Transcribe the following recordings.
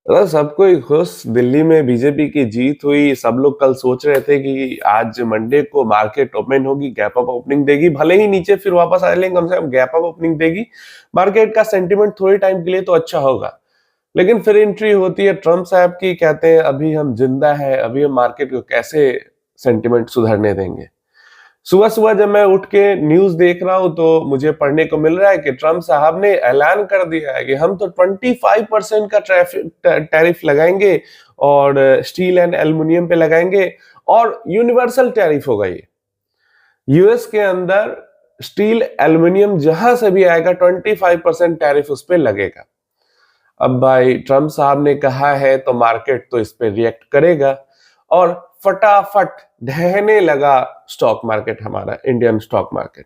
सबको ही खुश। दिल्ली में बीजेपी की जीत हुई। सब लोग कल सोच रहे थे कि आज मंडे को मार्केट ओपन होगी, गैप अप ओपनिंग देगी, भले ही नीचे फिर वापस आ लेकिन कम से कम गैप अप ओपनिंग देगी। मार्केट का सेंटीमेंट थोड़ी टाइम के लिए तो अच्छा होगा, लेकिन फिर एंट्री होती है ट्रम्प साहब की। कहते हैं अभी हम जिंदा है, अभी हम मार्केट को कैसे सेंटीमेंट सुधरने देंगे। सुबह सुबह जब मैं उठ के न्यूज देख रहा हूं तो मुझे पढ़ने को मिल रहा है कि ट्रम्प साहब ने ऐलान कर दिया है कि हम तो 25% का टैरिफ लगाएंगे और स्टील एंड एल्युमिनियम पे लगाएंगे और यूनिवर्सल टैरिफ होगा। ये यूएस के अंदर स्टील एल्युमिनियम जहां से भी आएगा 25% टैरिफ उस पर लगेगा। अब भाई ट्रम्प साहब ने कहा है तो मार्केट तो इस पे रिएक्ट करेगा और फटाफट ढहने लगा स्टॉक मार्केट। हमारा इंडियन स्टॉक मार्केट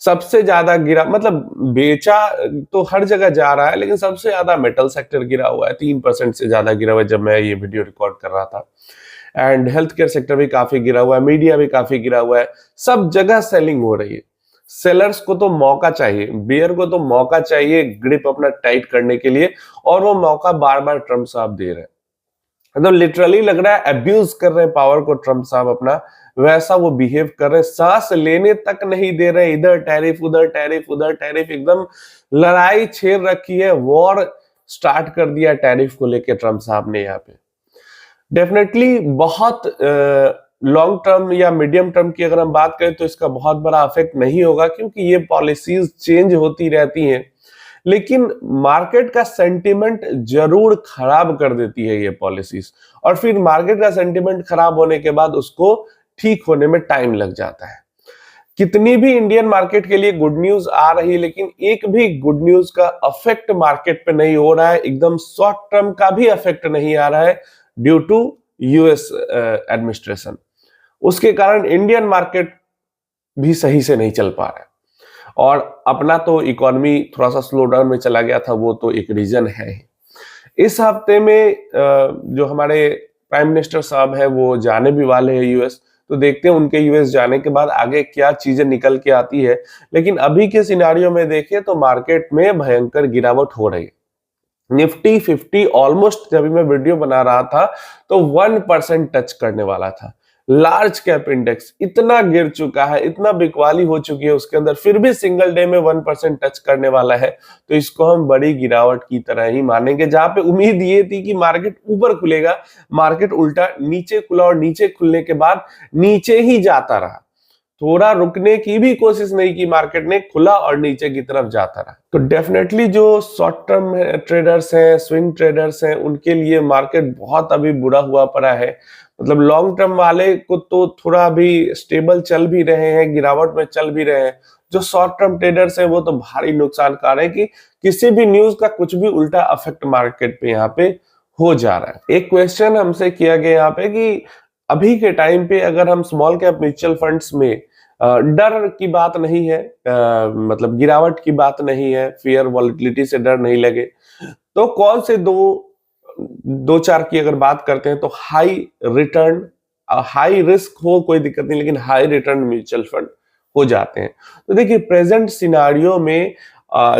सबसे ज्यादा गिरा, मतलब बेचा तो हर जगह जा रहा है लेकिन सबसे ज्यादा मेटल सेक्टर गिरा हुआ है। 3% से ज्यादा गिरा हुआ है जब मैं ये वीडियो रिकॉर्ड कर रहा था। एंड हेल्थ केयर सेक्टर भी काफी गिरा हुआ है, मीडिया भी काफी गिरा हुआ है। सब जगह सेलिंग हो रही है। सेलर्स को तो मौका चाहिए, बियर को तो मौका चाहिए ग्रिप अपना टाइट करने के लिए, और वो मौका बार बार ट्रम्प साहब दे रहे हैं। मतलब लिटरली लग रहा है अब्यूज कर रहे हैं पावर को ट्रम्प साहब अपना, वैसा वो बिहेव कर रहे हैं। सांस लेने तक नहीं दे रहे, इधर टैरिफ उधर टैरिफ उधर टैरिफ, एकदम लड़ाई छेड़ रखी है, वॉर स्टार्ट कर दिया टैरिफ को लेकर ट्रम्प साहब ने। यहाँ पे डेफिनेटली बहुत लॉन्ग टर्म या मीडियम टर्म की अगर हम बात करें तो इसका बहुत बड़ा इफेक्ट नहीं होगा, क्योंकि ये पॉलिसीज चेंज होती रहती हैं। लेकिन मार्केट का सेंटिमेंट जरूर खराब कर देती है ये पॉलिसीज, और फिर मार्केट का सेंटिमेंट खराब होने के बाद उसको ठीक होने में टाइम लग जाता है। कितनी भी इंडियन मार्केट के लिए गुड न्यूज आ रही है, लेकिन एक भी गुड न्यूज का अफेक्ट मार्केट पे नहीं हो रहा है। एकदम शॉर्ट टर्म का भी अफेक्ट नहीं आ रहा है ड्यू टू यूएस एडमिनिस्ट्रेशन। उसके कारण इंडियन मार्केट भी सही से नहीं चल पा रहा है, और अपना तो इकोनॉमी थोड़ा सा स्लो डाउन में चला गया था, वो तो एक रीजन है। इस हफ्ते में जो हमारे प्राइम मिनिस्टर साहब है वो जाने भी वाले हैं यूएस, तो देखते हैं उनके यूएस जाने के बाद आगे क्या चीजें निकल के आती है। लेकिन अभी के सिनारियो में देखें तो मार्केट में भयंकर गिरावट हो रही है। निफ्टी 50 ऑलमोस्ट जब मैं वीडियो बना रहा था तो 1% टच करने वाला था। लार्ज कैप इंडेक्स इतना गिर चुका है, इतना बिकवाली हो चुकी है उसके अंदर, फिर भी सिंगल डे में 1% टच करने वाला है। तो इसको हम बड़ी गिरावट की तरह ही मानेंगे। जहां पे उम्मीद ये थी कि मार्केट ऊपर खुलेगा, मार्केट उल्टा नीचे खुला, और नीचे खुलने के बाद नीचे ही जाता रहा। थोड़ा रुकने की भी कोशिश नहीं की मार्केट ने, खुला और नीचे की तरफ जाता रहा। तो डेफिनेटली जो शॉर्ट टर्म ट्रेडर्स हैं, स्विंग ट्रेडर्स हैं, उनके लिए मार्केट बहुत अभी बुरा हुआ पड़ा है। मतलब लॉन्ग टर्म वाले को तो थोड़ा अभी स्टेबल चल भी रहे हैं, गिरावट में चल भी रहे हैं। जो शॉर्ट टर्म ट्रेडर्स हैं वो तो भारी नुकसान कर रहे हैं कि किसी भी न्यूज का कुछ भी उल्टा अफेक्ट मार्केट पे यहाँ पे हो जा रहा है। एक क्वेश्चन हमसे किया गया यहाँ पे कि अभी के टाइम पे अगर हम स्मॉल कैप म्यूचुअल फंड्स में डर की बात नहीं है, मतलब गिरावट की बात नहीं है, फियर वॉलेटिलिटी से डर नहीं लगे, तो कौन से दो चार की अगर बात करते हैं तो हाई रिटर्न, हाई रिस्क हो कोई दिक्कत नहीं, लेकिन हाई रिटर्न म्यूचुअल फंड हो जाते हैं। तो देखिए प्रेजेंट सिनारियो में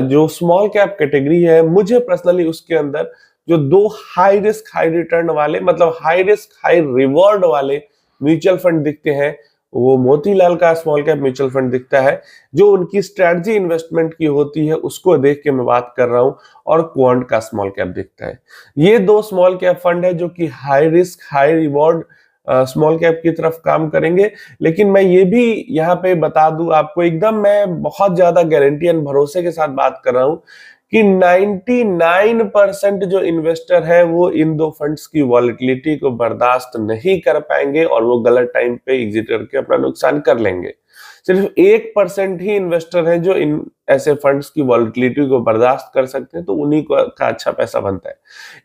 जो स्मॉल कैप कैटेगरी है, मुझे पर्सनली उसके अंदर जो दो हाई रिस्क हाई रिटर्न वाले, मतलब हाई रिस्क हाई रिवॉर्ड वाले म्यूचुअल फंड दिखते हैं, वो मोतीलाल का स्मॉल कैप म्यूचुअल फंड दिखता है। जो उनकी स्ट्रेटजी इन्वेस्टमेंट की होती है उसको देख के मैं बात कर रहा हूं, और क्वांट का स्मॉल कैप दिखता है। ये दो स्मॉल कैप फंड है जो कि high risk high reward small cap की तरफ काम करेंगे। लेकिन मैं ये भी यहाँ पे बता दूं आपको, एकदम मैं बहुत ज्यादा गारंटी एंड भरोसे के साथ बात कर रहा हूं कि 99% जो इन्वेस्टर है वो इन दो फंड्स की वॉलेटिलिटी को बर्दाश्त नहीं कर पाएंगे, और वो गलत टाइम पे एग्जिट करके अपना नुकसान कर लेंगे। सिर्फ 1% ही इन्वेस्टर हैं जो इन ऐसे फंड्स की वॉलेटिलिटी को बर्दाश्त कर सकते हैं, तो उन्हीं का अच्छा पैसा बनता है।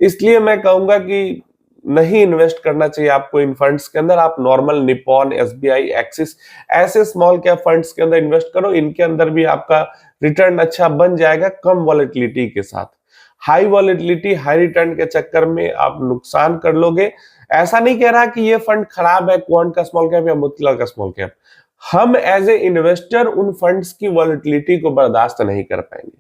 इसलिए मैं कहूंगा कि नहीं इन्वेस्ट करना चाहिए आपको इन फंड्स के अंदर। आप नॉर्मल निपॉन, एसबीआई, एक्सिस ऐसे स्मॉल कैप फंड्स के अंदर इन्वेस्ट करो। इनके अंदर भी आपका रिटर्न अच्छा बन जाएगा कम वॉलेटिलिटी के साथ। हाई वॉलेटिलिटी हाई रिटर्न के चक्कर में आप नुकसान कर लोगे। ऐसा नहीं कह रहा कि ये फंड खराब है, क्वांट का स्मॉल कैप या मोतीलाल का स्मॉल कैप। हम एज ए इन्वेस्टर उन फंड्स की वॉलेटिलिटी को बर्दाश्त नहीं कर पाएंगे।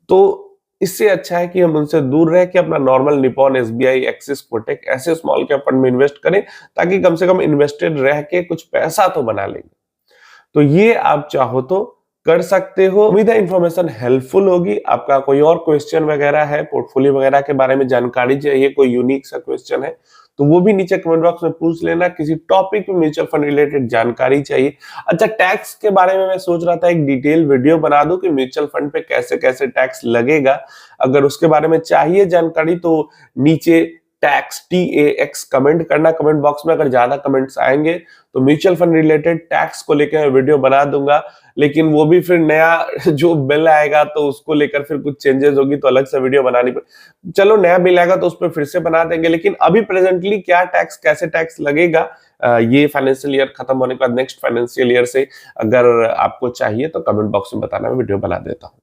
तो इससे अच्छा है कि हम उनसे दूर रह के अपना normal Nippon, SBI, axis, Kotak ऐसे स्मॉल कैप फंड में इन्वेस्ट करें, ताकि कम से कम इन्वेस्टेड रह के कुछ पैसा तो बना लेंगे। तो ये आप चाहो तो कर सकते हो। उम्मीद है इन्फॉर्मेशन हेल्पफुल होगी। आपका कोई और क्वेश्चन वगैरह है, पोर्टफोलियो वगैरह के बारे में जानकारी चाहिए, कोई यूनिक सा क्वेश्चन है, तो वो भी नीचे कमेंट बॉक्स में पूछ लेना। किसी टॉपिक पे म्यूचुअल फंड रिलेटेड जानकारी चाहिए। अच्छा, टैक्स के बारे में मैं सोच रहा था एक डिटेल वीडियो बना दूं कि म्यूचुअल फंड पे कैसे कैसे टैक्स लगेगा। अगर उसके बारे में चाहिए जानकारी तो नीचे टैक्स TAX कमेंट करना कमेंट बॉक्स में। अगर ज्यादा कमेंट्स आएंगे तो म्यूचुअल फंड रिलेटेड टैक्स को लेकर मैं वीडियो बना दूंगा, लेकिन वो भी फिर नया जो बिल आएगा तो उसको लेकर फिर कुछ चेंजेस होगी तो अलग से वीडियो बनानी पड़े। चलो नया बिल आएगा तो उस पर फिर से बना देंगे, लेकिन अभी प्रेजेंटली क्या टैक्स, कैसे टैक्स लगेगा, ये फाइनेंशियल ईयर खत्म होने के बाद नेक्स्ट फाइनेंशियल ईयर से अगर आपको चाहिए तो कमेंट बॉक्स में बताना, मैं वीडियो बना देता हूँ।